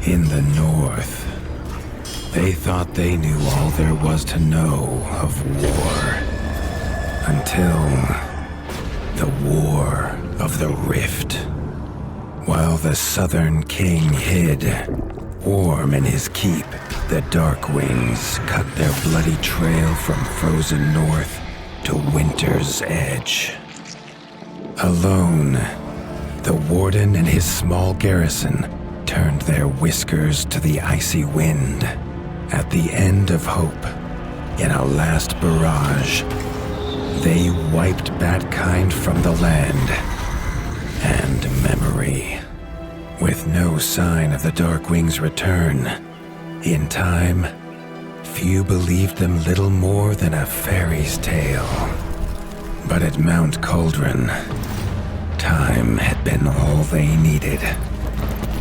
In the north, they thought they knew all there was to know of war. Until the War of the Rift. While the southern king hid, warm in his keep, the Darkwings cut their bloody trail from frozen north to winter's edge. Alone, the warden and his small garrison turned their whiskers to the icy wind. At the end of hope, in a last barrage, they wiped Batkind from the land and memory. With no sign of the Darkwings' return, in time, few believed them little more than a fairy's tale. But at Mount Cauldron, time had been all they needed.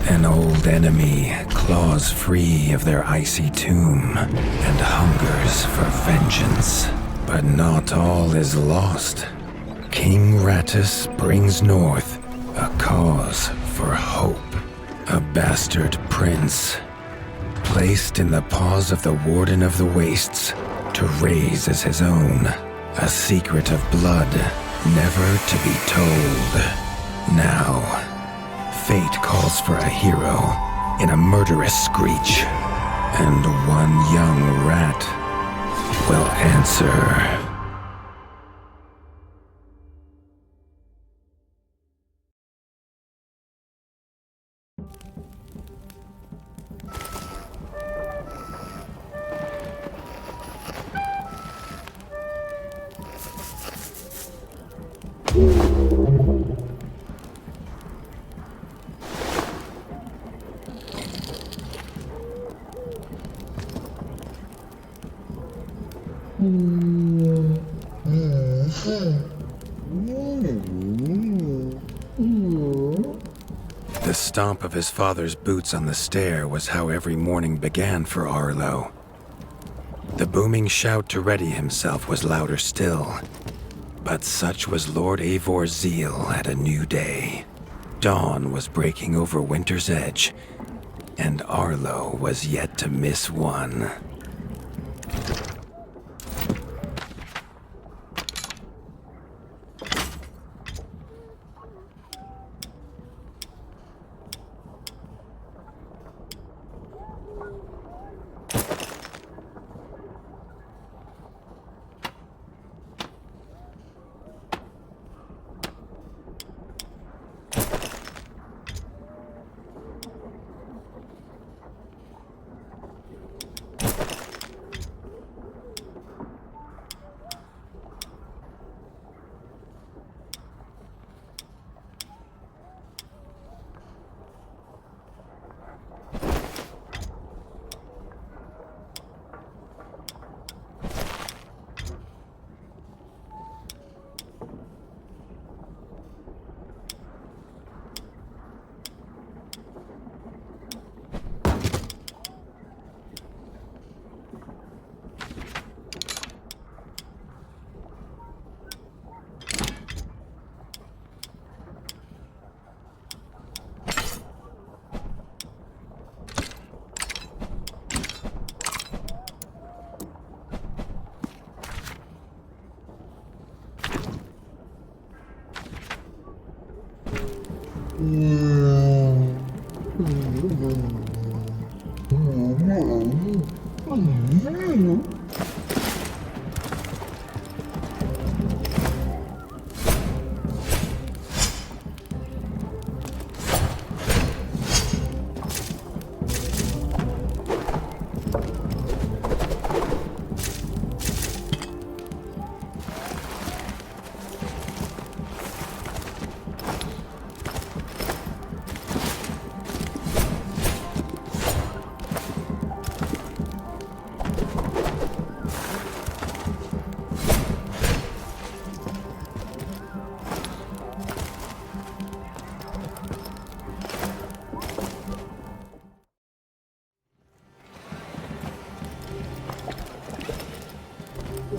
An old enemy claws free of their icy tomb and hungers for vengeance. But not all is lost. King Rattus brings north a cause for hope. A bastard prince, placed in the paws of the Warden of the Wastes to raise as his own. A secret of blood never to be told. Now, fate calls for a hero in a murderous screech. And one young rat will answer. The stomp of his father's boots on the stair was how every morning began for Arlo. The booming shout to ready himself was louder still. But such was Lord Eivor's zeal at a new day. Dawn was breaking over winter's edge, and Arlo was yet to miss one.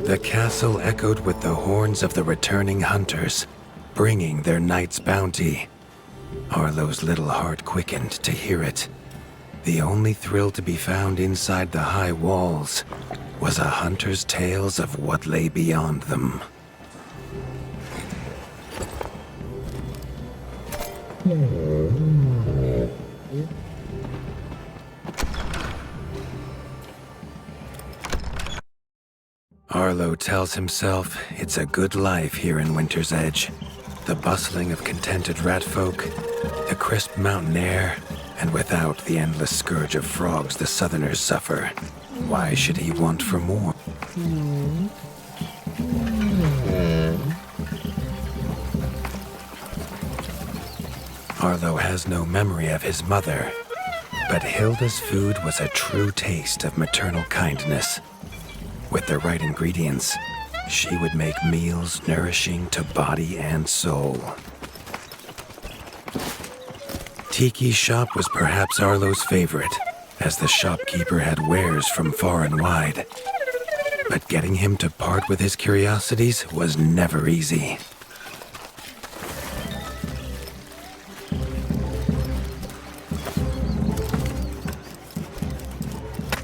The castle echoed with the horns of the returning hunters, bringing their night's bounty. Arlo's little heart quickened to hear it. The only thrill to be found inside the high walls was a hunter's tales of what lay beyond them. Arlo tells himself it's a good life here in Winter's Edge. The bustling of contented rat folk, the crisp mountain air, and without the endless scourge of frogs the southerners suffer. Why should he want for more? Arlo has no memory of his mother, but Hilda's food was a true taste of maternal kindness. With the right ingredients, she would make meals nourishing to body and soul. Tiki's shop was perhaps Arlo's favorite, as the shopkeeper had wares from far and wide. But getting him to part with his curiosities was never easy.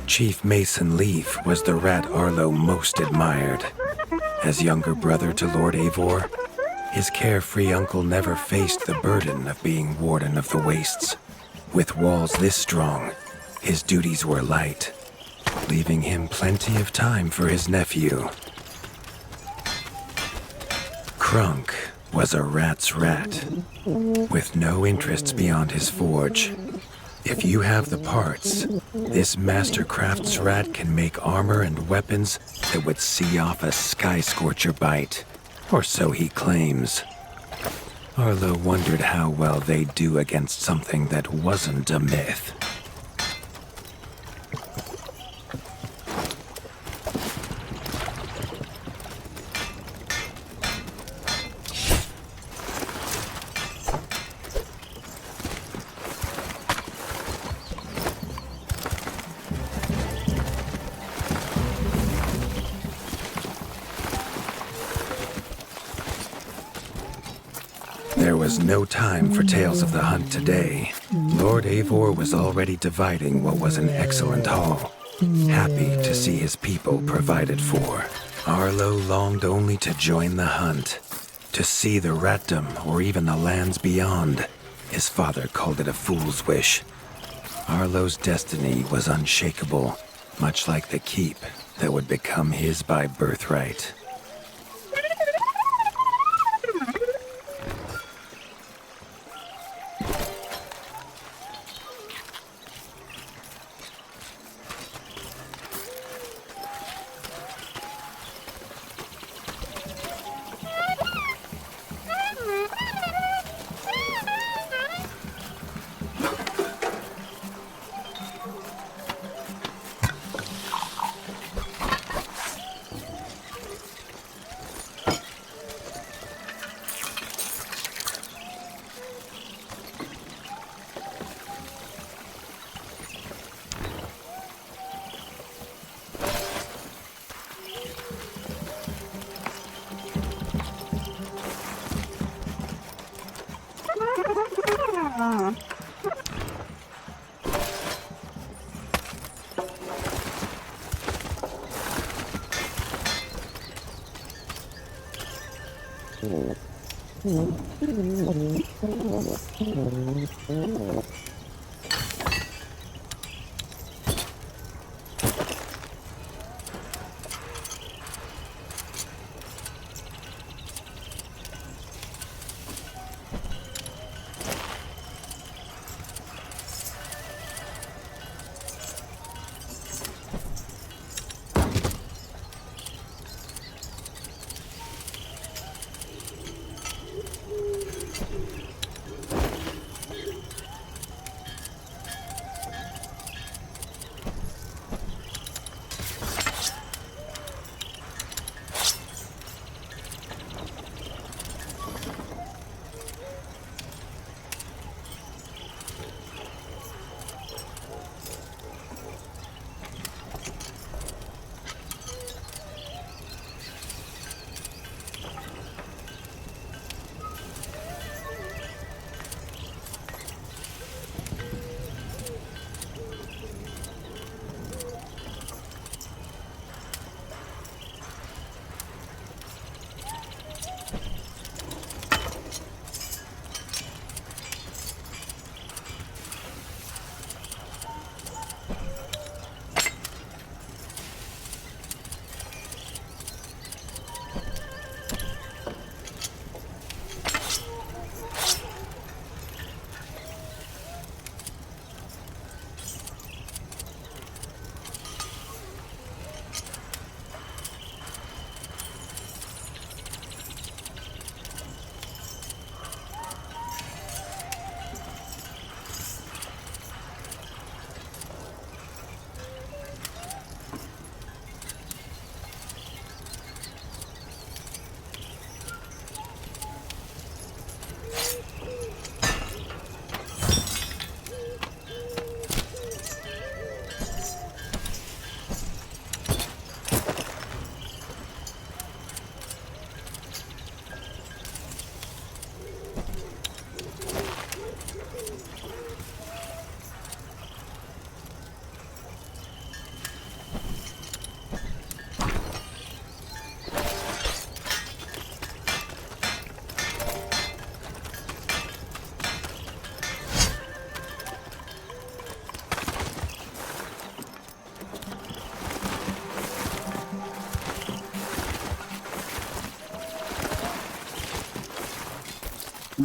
Chief Mason Leaf was the rat Arlo most admired. As younger brother to Lord Eivor, his carefree uncle never faced the burden of being Warden of the Wastes. With walls this strong, his duties were light, leaving him plenty of time for his nephew. Krunk was a rat's rat, with no interests beyond his forge. If you have the parts, this Mastercraft's rat can make armor and weapons that would see off a sky scorcher bite, or so he claims. Arlo wondered how well they'd do against something that wasn't a myth. There was no time for tales of the hunt today. Lord Eivor was already dividing what was an excellent haul, happy to see his people provided for. Arlo longed only to join the hunt, to see the ratdom or even the lands beyond. His father called it a fool's wish. Arlo's destiny was unshakable, much like the keep that would become his by birthright.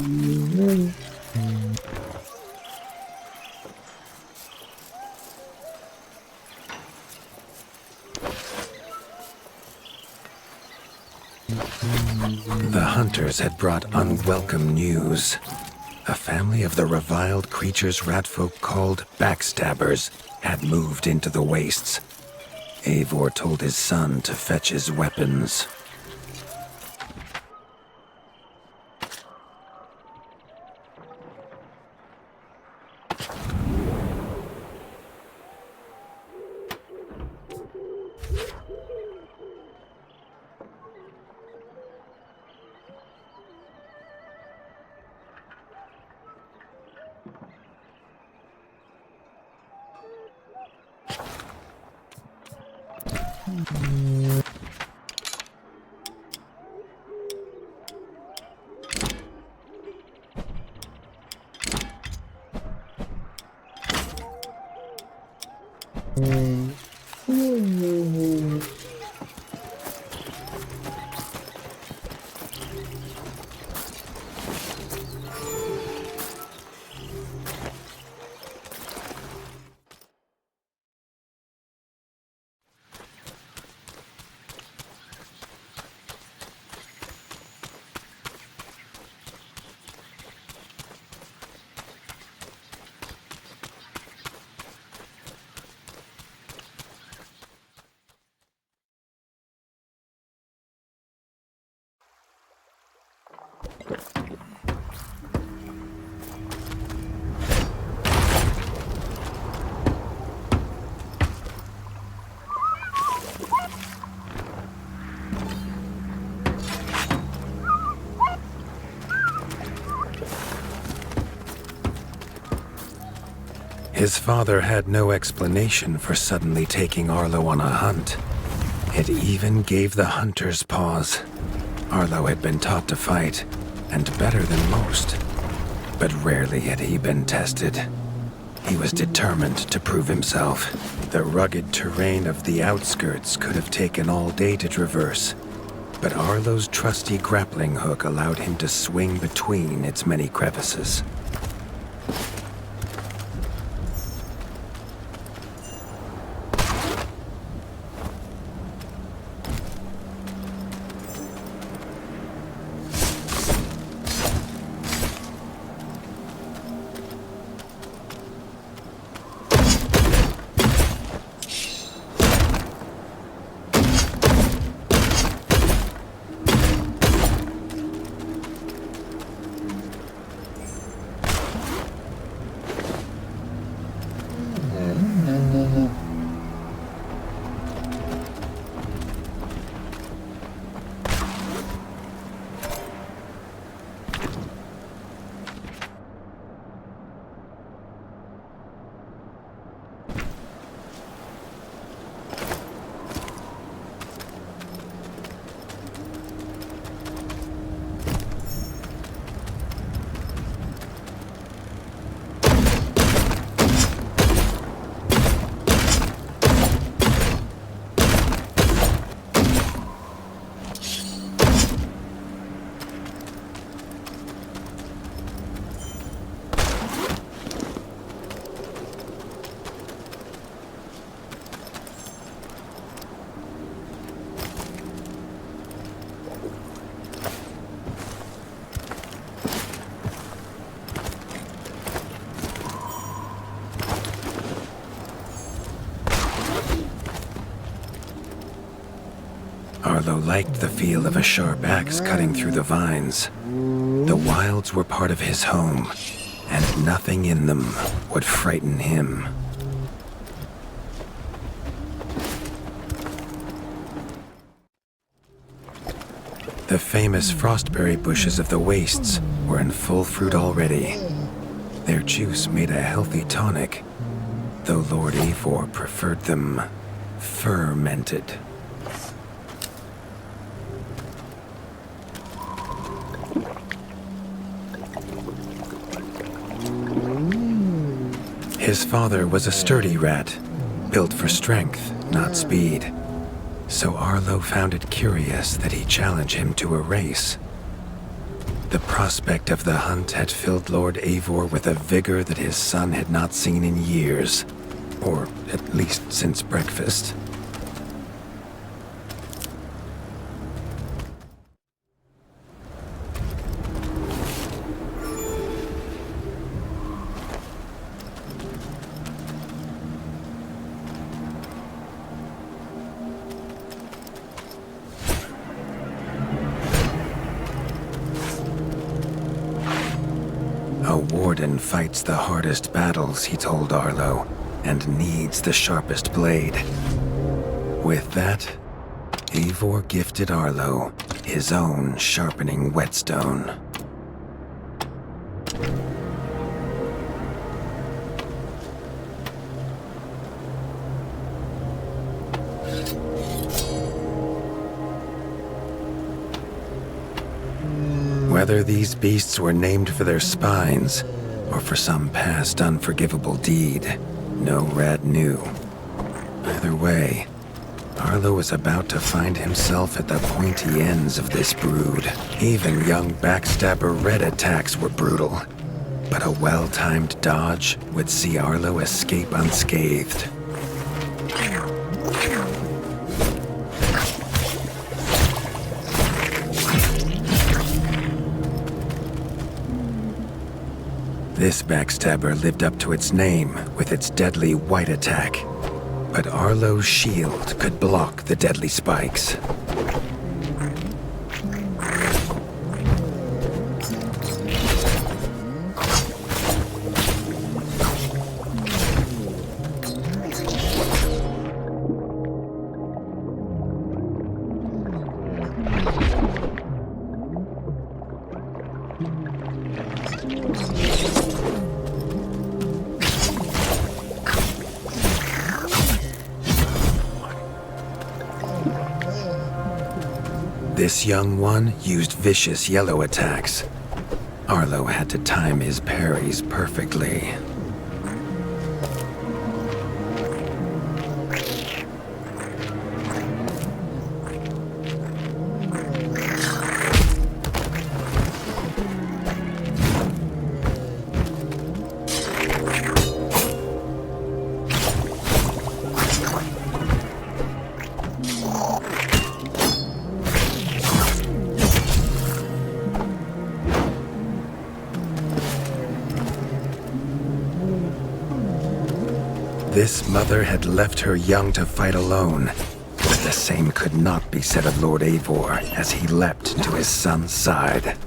The hunters had brought unwelcome news. A family of the reviled creatures ratfolk called backstabbers had moved into the wastes. Eivor told his son to fetch his weapons. His father had no explanation for suddenly taking Arlo on a hunt. It even gave the hunters pause. Arlo had been taught to fight, and better than most. But rarely had he been tested. He was determined to prove himself. The rugged terrain of the outskirts could have taken all day to traverse, but Arlo's trusty grappling hook allowed him to swing between its many crevices. Arlo liked the feel of a sharp axe cutting through the vines. The wilds were part of his home, and nothing in them would frighten him. The famous frostberry bushes of the wastes were in full fruit already. Their juice made a healthy tonic, though Lord Eivor preferred them fermented. His father was a sturdy rat, built for strength, not speed. So Arlo found it curious that he challenged him to a race. The prospect of the hunt had filled Lord Eivor with a vigor that his son had not seen in years, or at least since breakfast. A warden fights the hardest battles, he told Arlo, and needs the sharpest blade. With that, Eivor gifted Arlo his own sharpening whetstone. Whether these beasts were named for their spines, or for some past unforgivable deed, no rat knew. Either way, Arlo was about to find himself at the pointy ends of this brood. Even young backstabber Red attacks were brutal, but a well-timed dodge would see Arlo escape unscathed. This backstabber lived up to its name with its deadly white attack, but Arlo's shield could block the deadly spikes. This young one used vicious yellow attacks. Arlo had to time his parries perfectly. This mother had left her young to fight alone, but the same could not be said of Lord Eivor as he leapt to his son's side.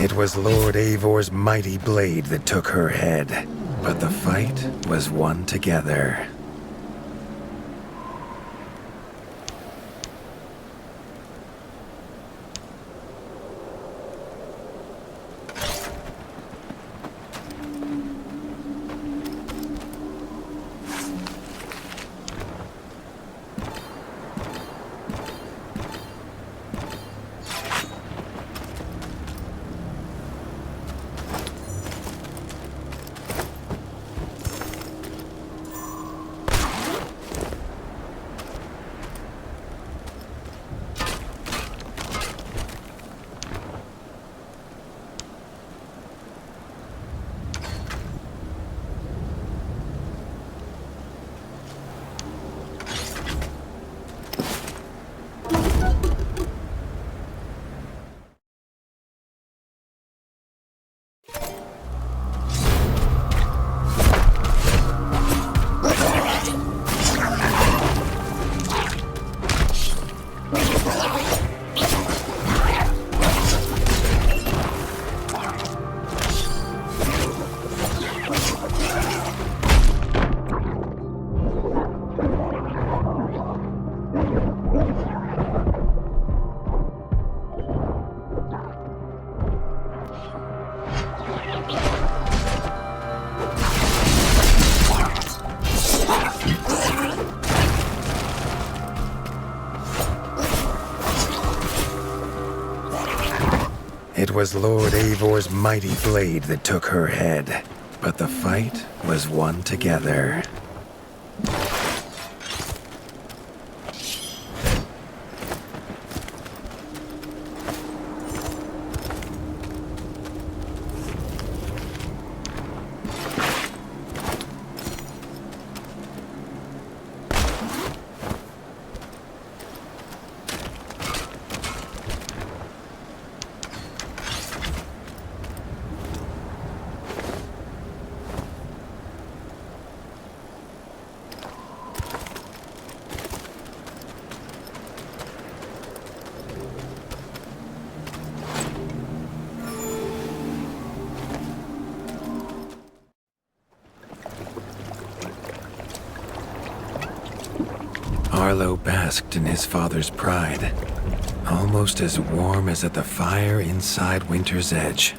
It was Lord Eivor's mighty blade that took her head, but the fight was won together. It was Lord Eivor's mighty blade that took her head, but the fight was won together. Arlo basked in his father's pride, almost as warm as at the fire inside Winter's Edge.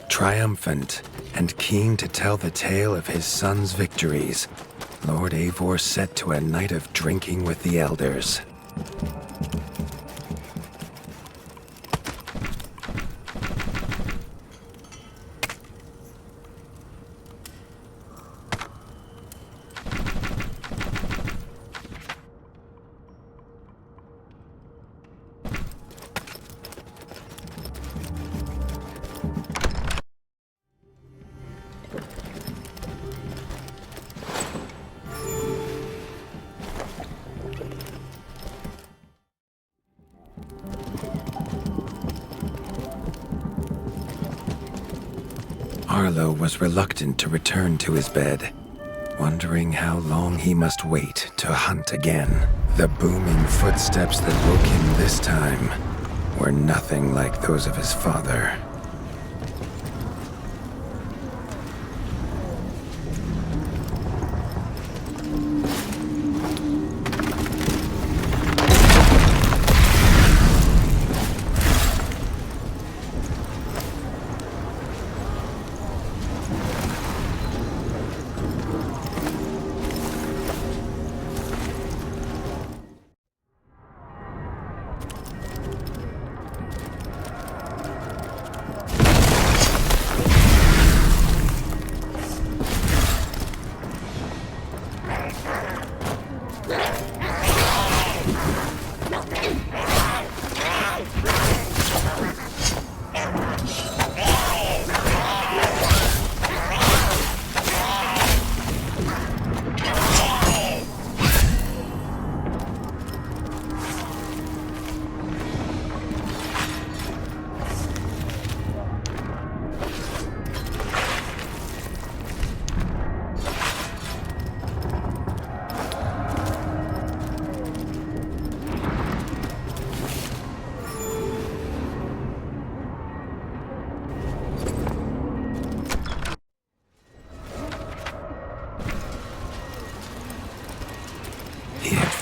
Triumphant and keen to tell the tale of his son's victories, Lord Eivor set to a night of drinking with the elders. Arlo was reluctant to return to his bed. wondering how long he must wait to hunt again. The booming footsteps that woke him this time were nothing like those of his father.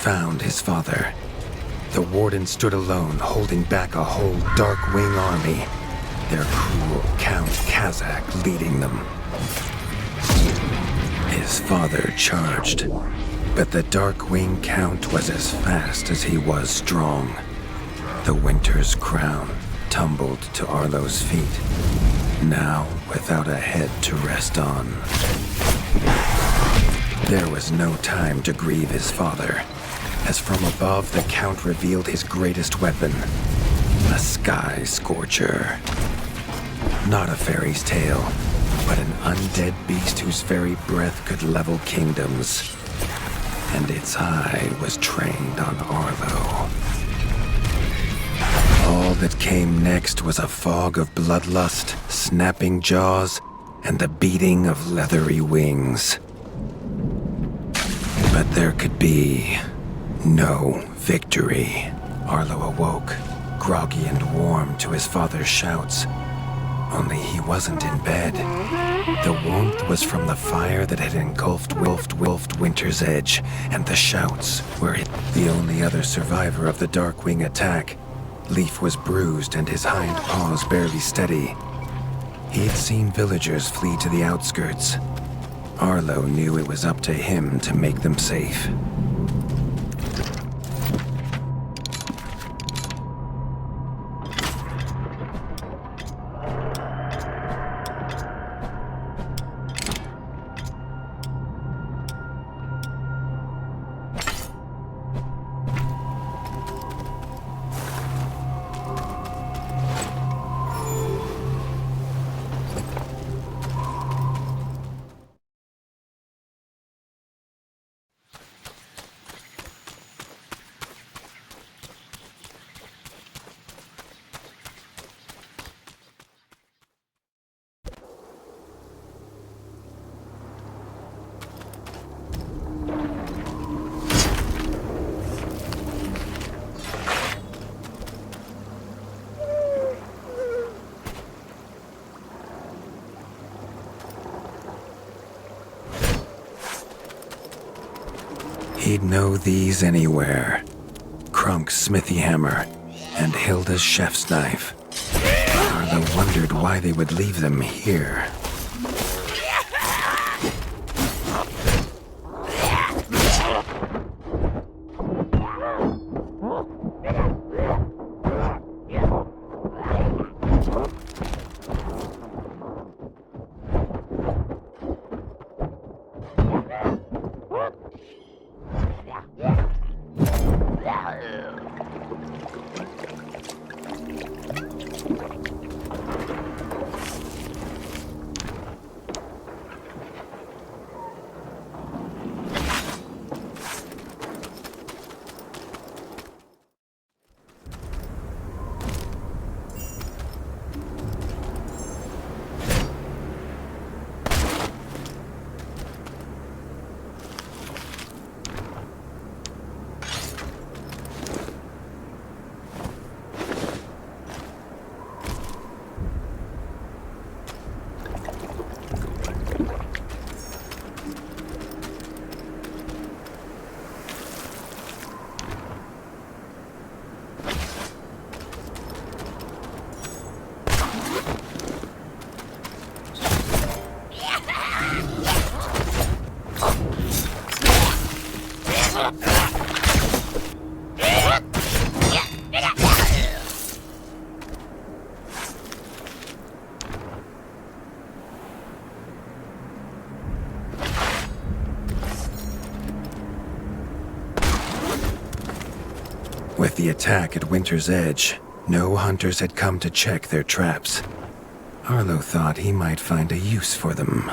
Found his father. The warden stood alone, holding back a whole Dark Wing army, their cruel Count Kazakh leading them. His father charged, but the Dark Wing Count was as fast as he was strong. The Winter's crown tumbled to Arlo's feet, now without a head to rest on. There was no time to grieve his father, as from above the Count revealed his greatest weapon, a sky scorcher. Not a fairy's tale, but an undead beast whose very breath could level kingdoms. And its eye was trained on Arlo. All that came next was a fog of bloodlust, snapping jaws, and the beating of leathery wings. But there could be no victory. Arlo awoke, groggy and warm to his father's shouts. Only he wasn't in bed. The warmth was from the fire that had engulfed Winter's Edge, and the shouts were it. The only other survivor of the Darkwing attack, Leaf was bruised and his hind paws barely steady. He'd seen villagers flee to the outskirts. Arlo knew it was up to him to make them safe. He'd know these anywhere. Krunk's smithy hammer and Hilda's chef's knife. Arlo wondered why they would leave them here. With the attack at Winter's Edge, no hunters had come to check their traps. Arlo thought he might find a use for them.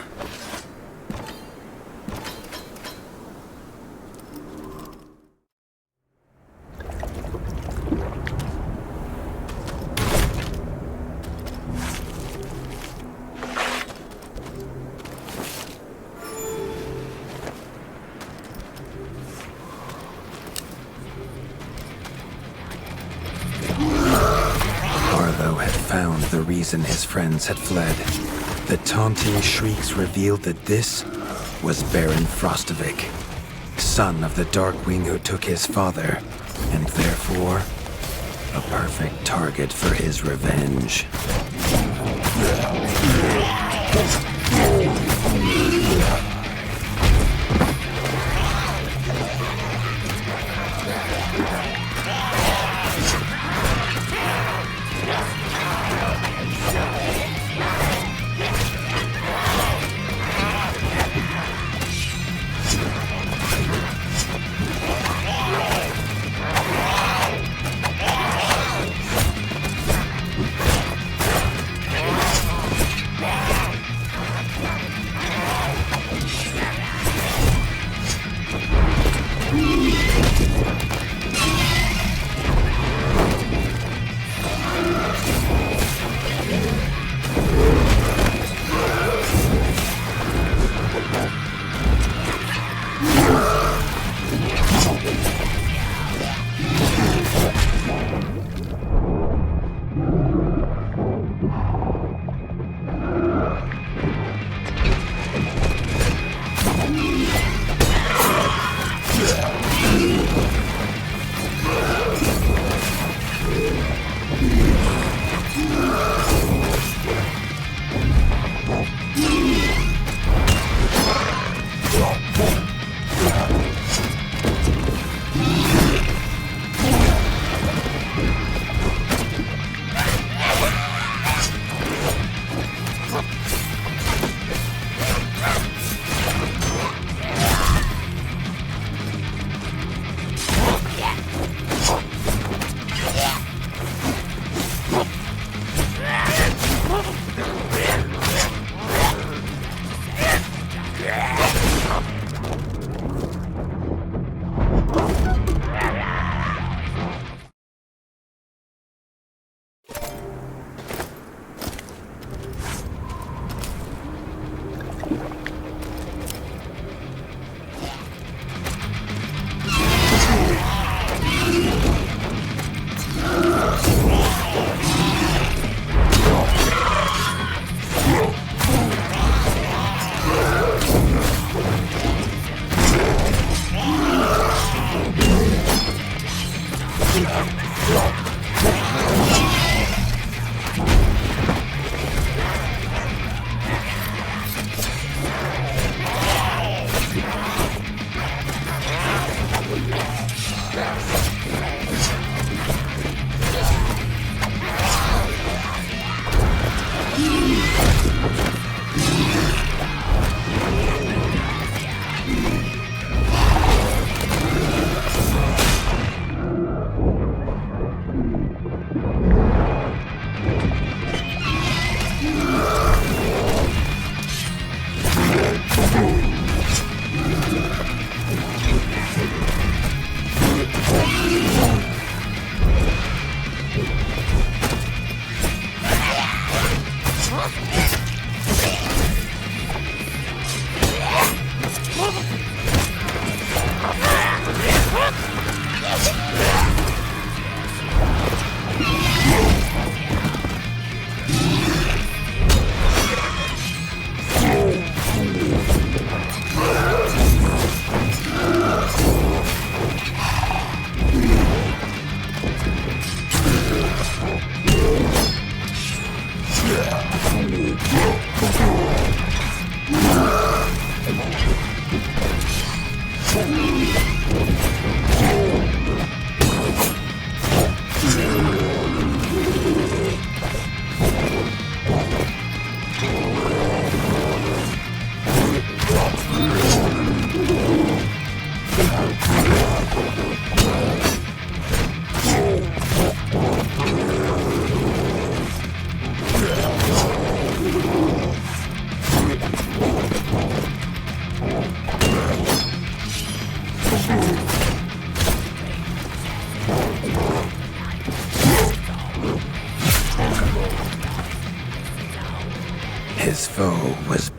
Found the reason his friends had fled. The taunting shrieks revealed that this was Baron Frostovic, son of the Darkwing who took his father, and therefore a perfect target for his revenge.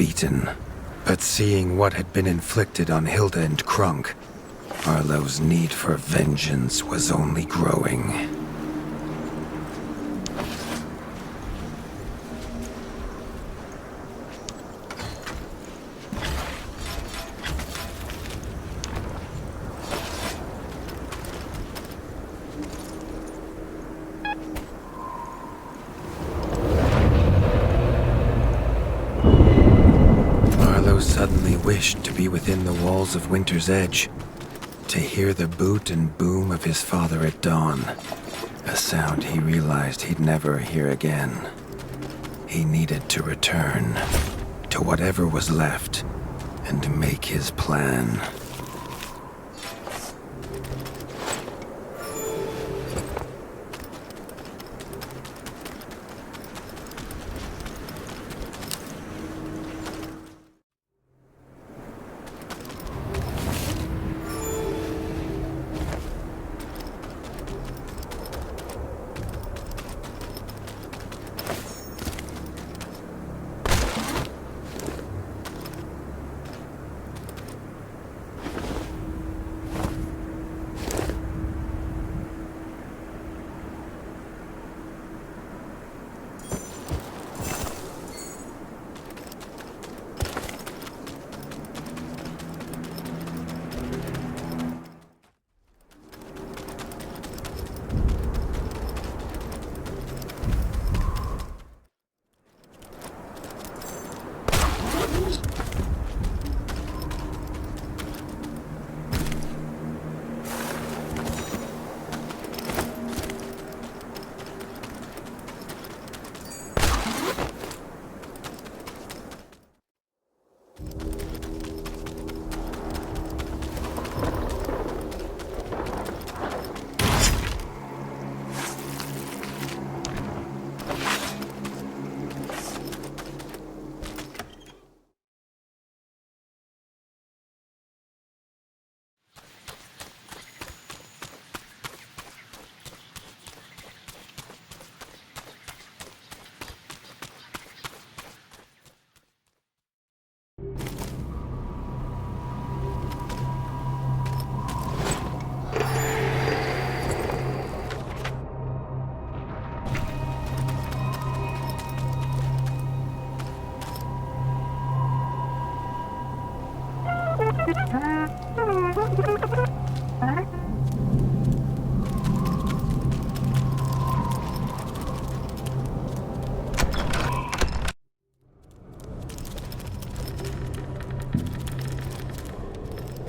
beaten, but seeing what had been inflicted on Hilda and Krunk, Arlo's need for vengeance was only growing. Suddenly wished to be within the walls of Winter's Edge, to hear the boot and boom of his father at dawn, a sound he realized he'd never hear again. He needed to return to whatever was left and make his plan.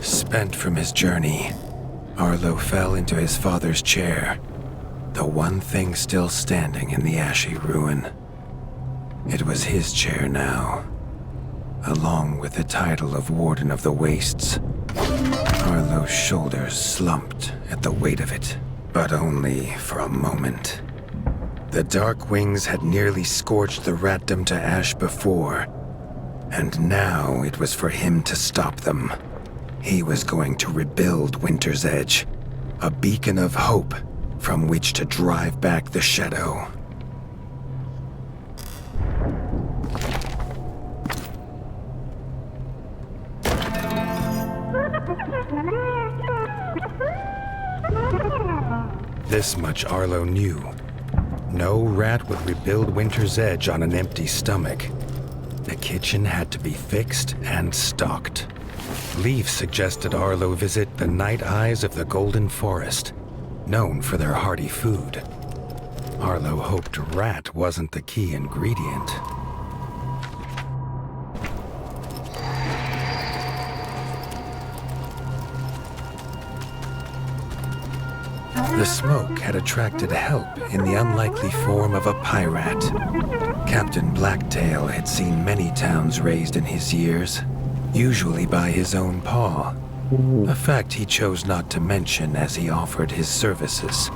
Spent from his journey, Arlo fell into his father's chair, the one thing still standing in the ashy ruin. It was his chair now, along with the title of Warden of the Wastes. Arlo's shoulders slumped at the weight of it, but only for a moment. The Dark Wings had nearly scorched the ratdom to ash before, and now it was for him to stop them. He was going to rebuild Winter's Edge, a beacon of hope from which to drive back the shadow. This much Arlo knew. No rat would rebuild Winter's Edge on an empty stomach. The kitchen had to be fixed and stocked. Leaf suggested Arlo visit the Night Eyes of the Golden Forest, known for their hearty food. Arlo hoped rat wasn't the key ingredient. The smoke had attracted help in the unlikely form of a pirate. Captain Blacktail had seen many towns razed in his years, usually by his own paw, a fact he chose not to mention as he offered his services.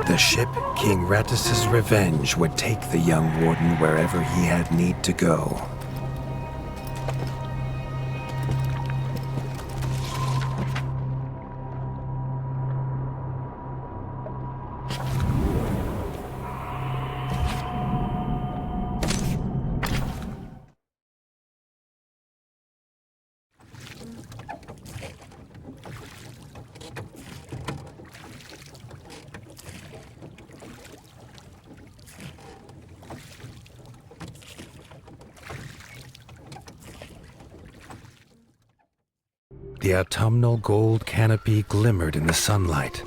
The ship King Rattus's Revenge would take the young warden wherever he had need to go. The autumnal gold canopy glimmered in the sunlight,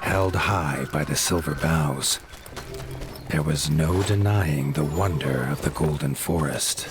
held high by the silver boughs. There was no denying the wonder of the golden forest.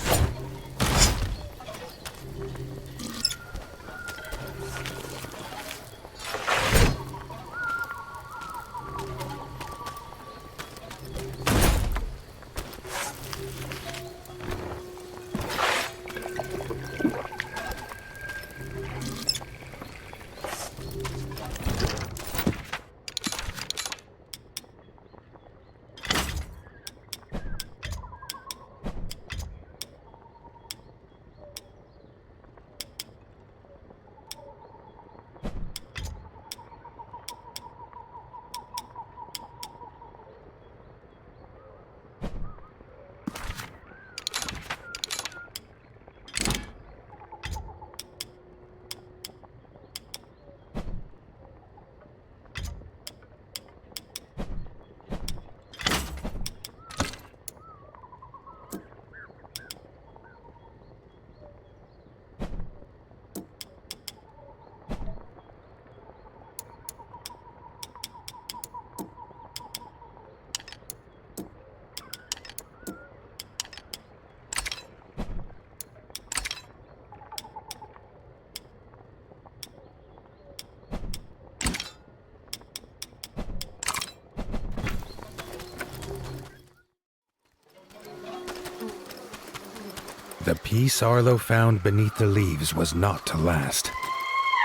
The peace Arlo found beneath the leaves was not to last.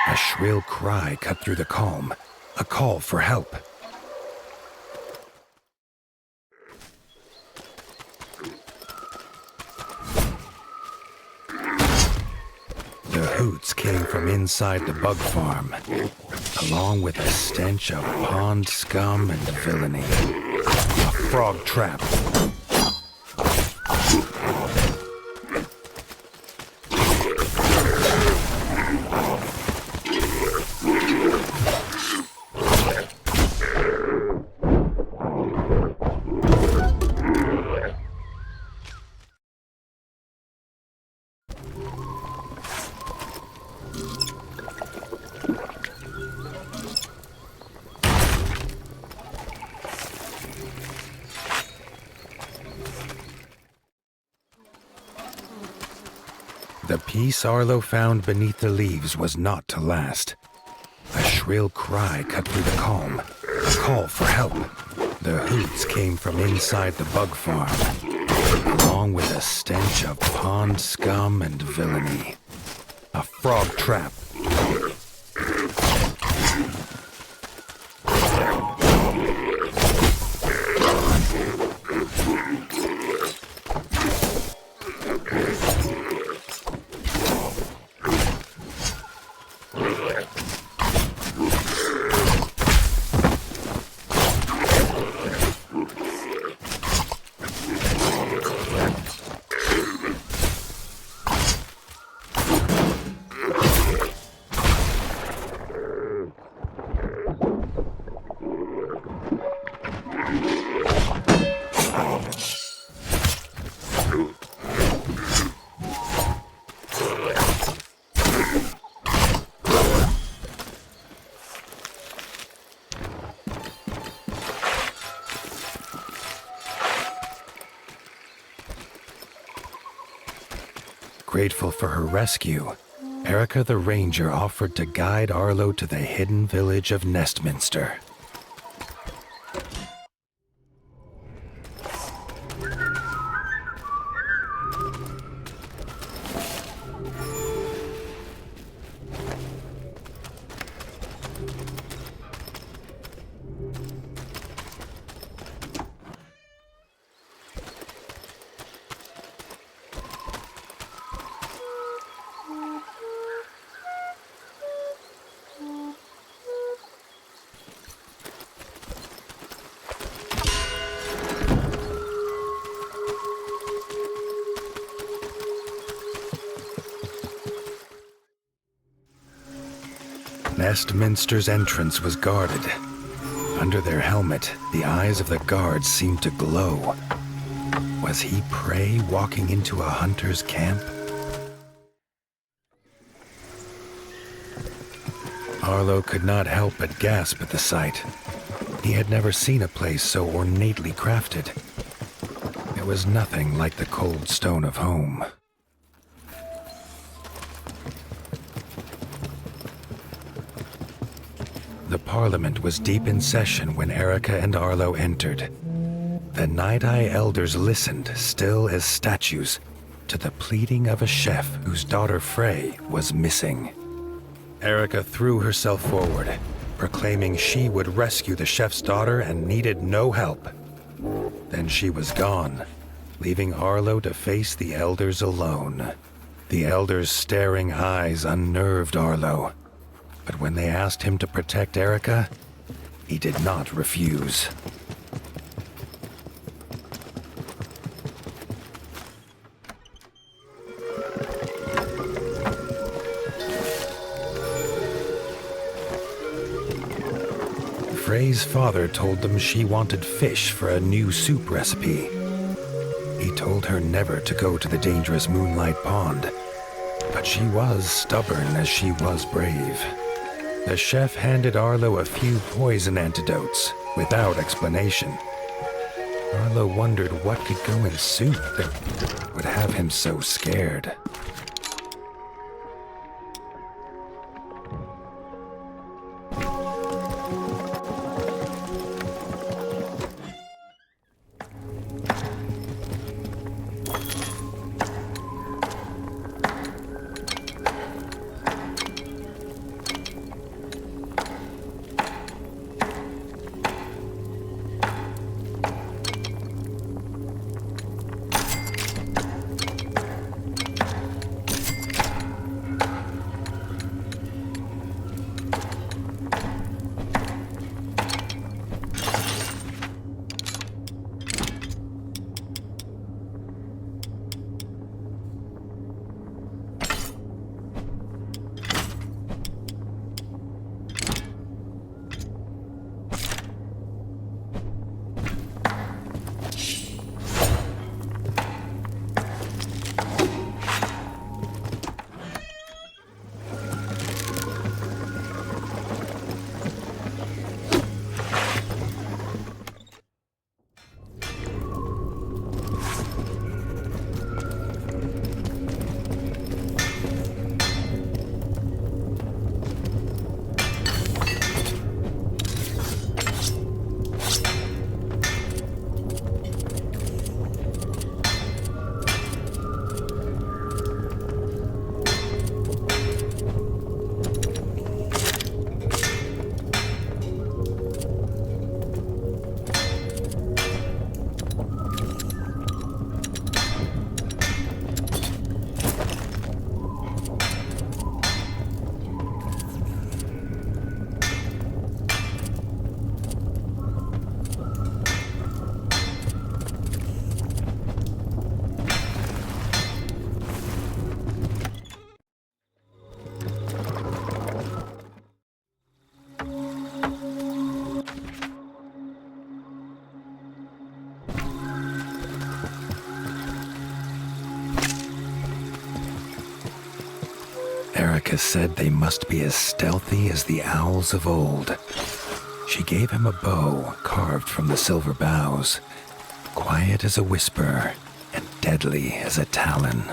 A shrill cry cut through the calm, a call for help. The hoots came from inside the bug farm, along with a stench of pond scum and villainy. A frog trap. The peace Arlo found beneath the leaves was not to last. A shrill cry cut through the calm, a call for help. The hoots came from inside the bug farm, along with a stench of pond scum and villainy. A frog trap. Grateful for her rescue, Erica the Ranger offered to guide Arlo to the hidden village of Nestminster. Nestminster's entrance was guarded. Under their helmet, the eyes of the guards seemed to glow. Was he prey walking into a hunter's camp? Arlo could not help but gasp at the sight. He had never seen a place so ornately crafted. It was nothing like the cold stone of home. The Parliament was deep in session when Erica and Arlo entered. The Night-Eye elders listened, still as statues, to the pleading of a chef whose daughter Frey was missing. Erica threw herself forward, proclaiming she would rescue the chef's daughter and needed no help. Then she was gone, leaving Arlo to face the elders alone. The elders' staring eyes unnerved Arlo. But when they asked him to protect Erica, he did not refuse. Frey's father told them she wanted fish for a new soup recipe. He told her never to go to the dangerous Moonlight Pond, but she was stubborn as she was brave. The chef handed Arlo a few poison antidotes, without explanation. Arlo wondered what could go in soup that would have him so scared. Erica said they must be as stealthy as the owls of old. She gave him a bow carved from the silver boughs, quiet as a whisper and deadly as a talon.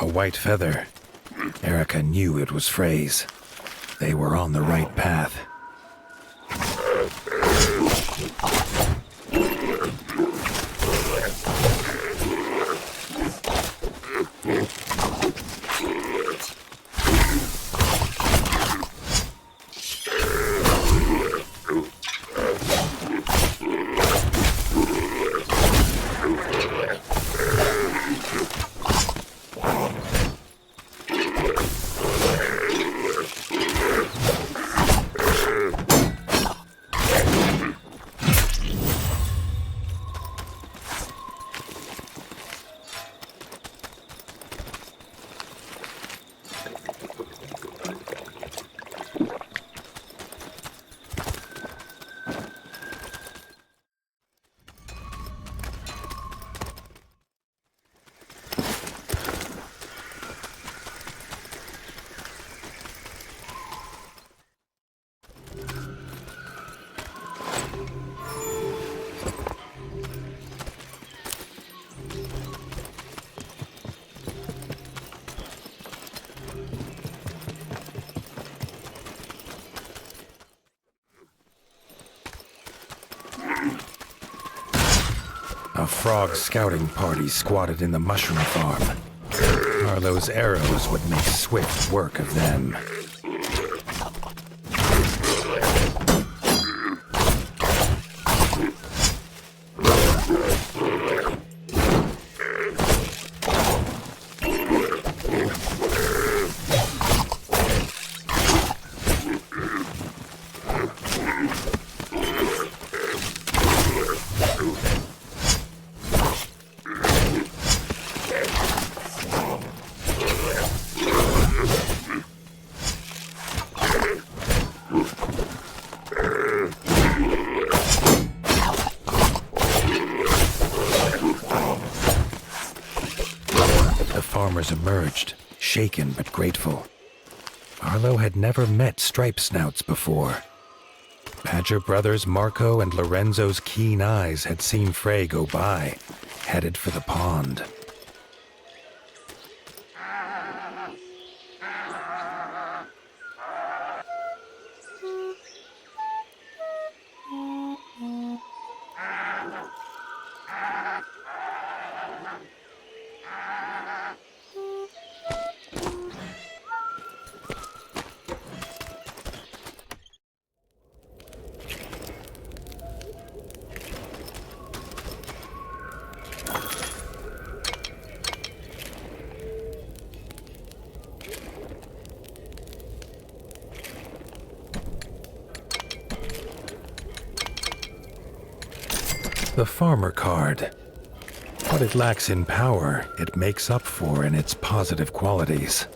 A white feather. Erica knew it was Frey's. They were on the right path. A frog scouting party squatted in the mushroom farm. Arlo's arrows would make swift work of them. Emerged, shaken but grateful. Arlo had never met stripe snouts before. Badger brothers Marco and Lorenzo's keen eyes had seen Frey go by, headed for the pond. The farmer card. What it lacks in power, it makes up for in its positive qualities.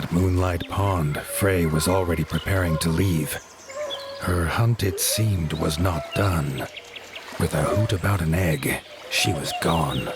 at Moonlight Pond, Frey was already preparing to leave. Her hunt, it seemed, was not done. With a hoot about an egg, she was gone.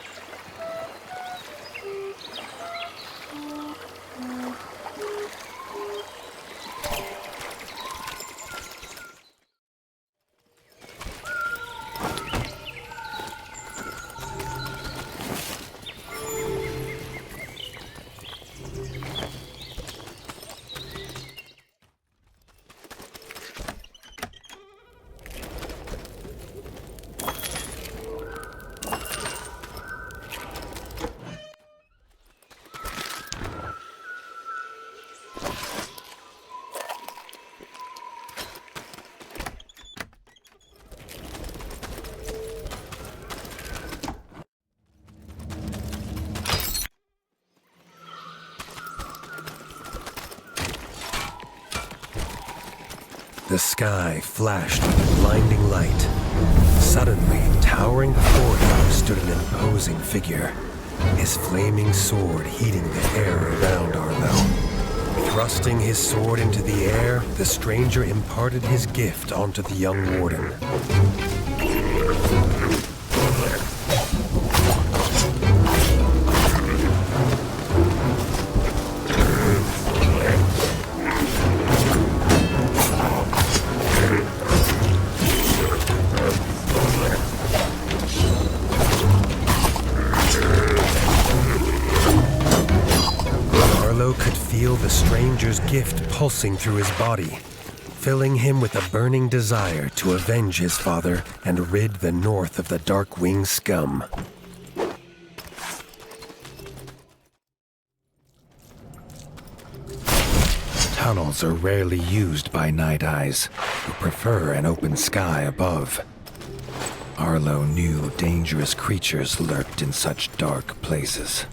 The sky flashed with a blinding light. Suddenly, towering before him stood an imposing figure, his flaming sword heating the air around Arlo. Thrusting his sword into the air, the stranger imparted his gift onto the young warden. The stranger's gift pulsing through his body, filling him with a burning desire to avenge his father and rid the north of the Darkwing scum. Tunnels are rarely used by Night Eyes, who prefer an open sky above. Arlo knew dangerous creatures lurked in such dark places.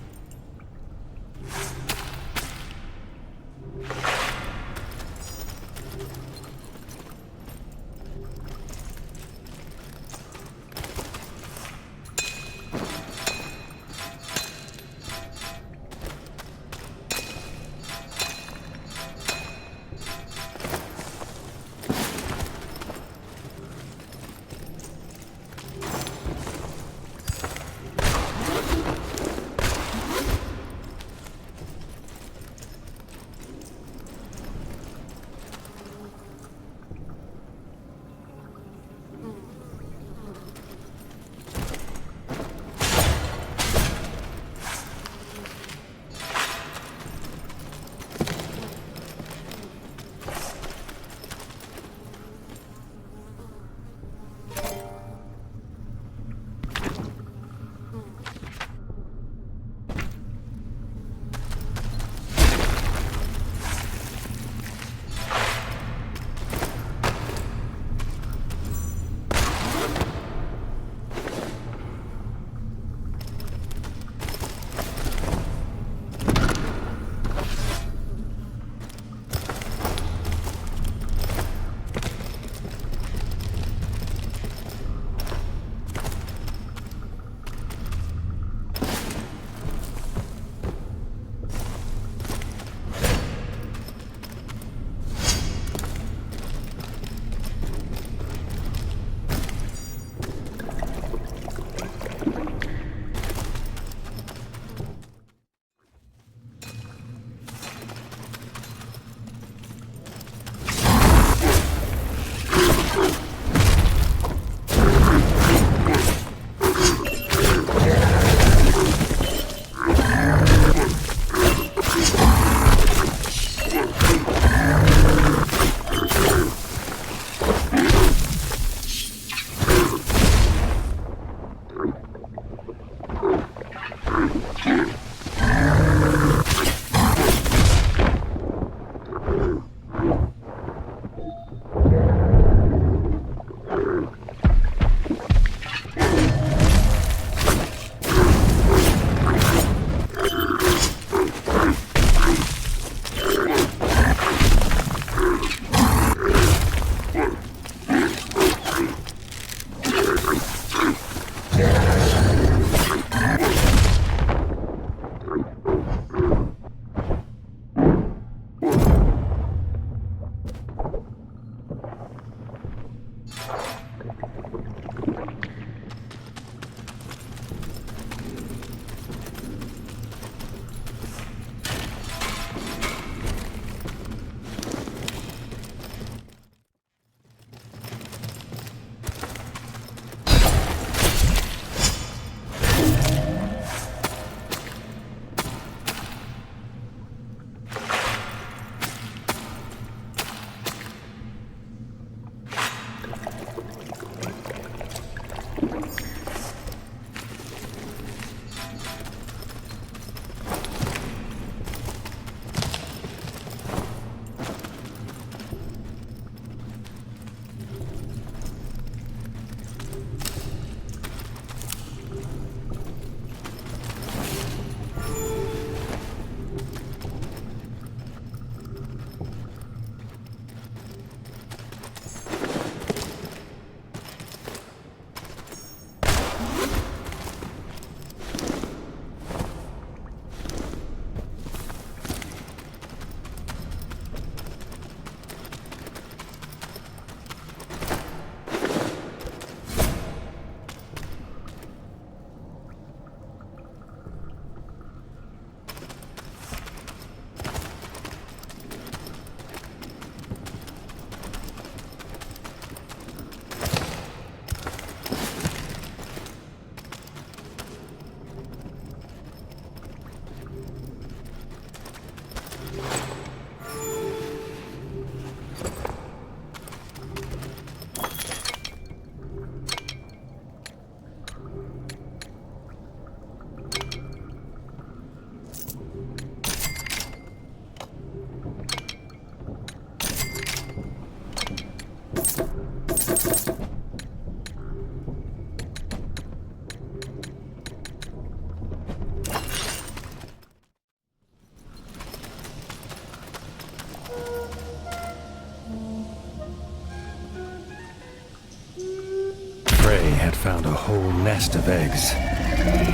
cat found a whole nest of eggs.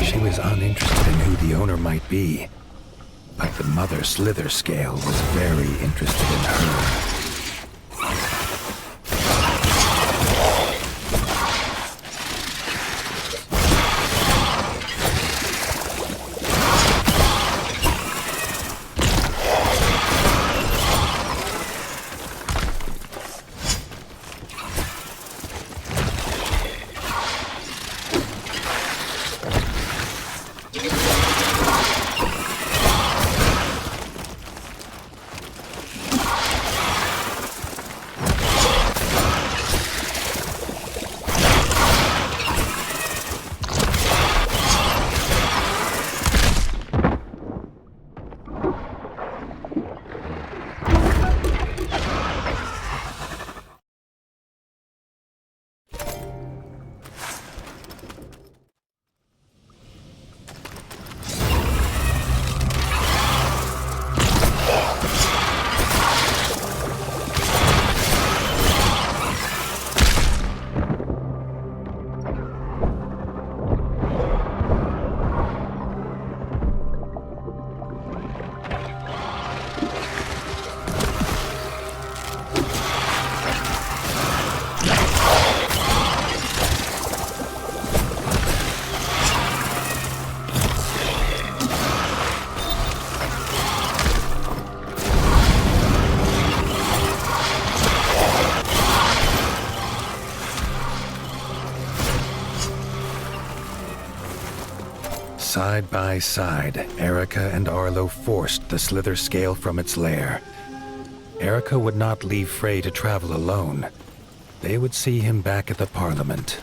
She was uninterested in who the owner might be, but the mother slither scale was very interested in her. Side by side, Erica and Arlo forced the slither scale from its lair. Erica would not leave Frey to travel alone. They would see him back at the Parliament.